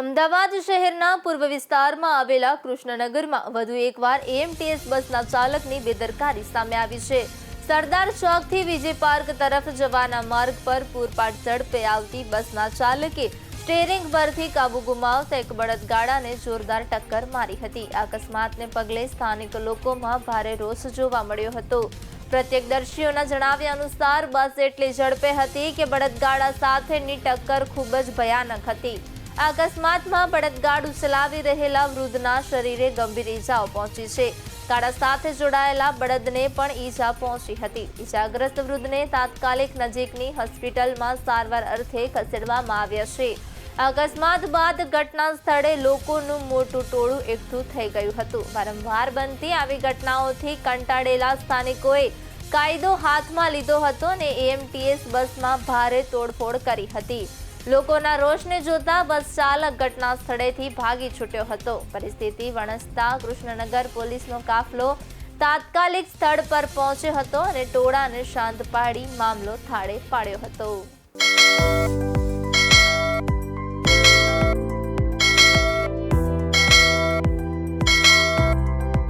અમદાવાદ શહેરના પૂર્વ વિસ્તારમાં આવેલા કૃષ્ણનગરમાં વધુ એકવાર એએમટીએસ બસના ચાલકની બેદરકારી સામે આવી છે। સરદાર ચોકથી વિજય પાર્ક તરફ જવાના માર્ગ પર પૂરપાટ ઝડપે આવતી બસના ચાલકે સ્ટીયરિંગ પરથી કાબુ ગુમાવતા એક બળદગાડાને જોરદાર ટક્કર મારી હતી। આ અકસ્માતને પગલે સ્થાનિક લોકોમાં ભારે રોષ જોવા મળ્યો હતો। પ્રત્યક્ષદર્શીઓના જણાવ્યા અનુસાર બસ એટલી ઝડપે હતી કે બળદગાડા સાથેની ટક્કર ખૂબ જ ભયાનક હતી। આ અકસ્માતમાં બળદગાડું ચલાવી રહેલા વૃદ્ધના શરીરે ગંભીર ઈજાઓ પહોંચી છે। ગાડા સાથે જોડાયેલા બળદને પણ ઈજા પહોંચી હતી। ઈજાગ્રસ્ત વૃદ્ધને તાત્કાલિક નજીકની હોસ્પિટલમાં સારવાર અર્થે ખસેડવામાં આવ્યા છે। અકસ્માત બાદ ઘટના સ્થળે લોકોનું મોટું ટોળું એકઠું થઈ ગયું હતું। વારંવાર બનતી આવી ઘટનાઓથી કંટાળેલા સ્થાનિકોએ કાયદો હાથમાં લીધો હતો અને એએમટીએસ બસમાં ભારે તોડફોડ કરી હતી। લોકોના રોષને જોતા બસ ચાલક ઘટના સ્થળેથી ભાગી છૂટ્યો હતો। પરિસ્થિતિ વણસતા કૃષ્ણનગર પોલીસનો કાફલો તાત્કાલિક સ્થળ પર પહોંચ્યો હતો અને ટોળાને શાંત પાડી મામલો થાળે પાડ્યો હતો।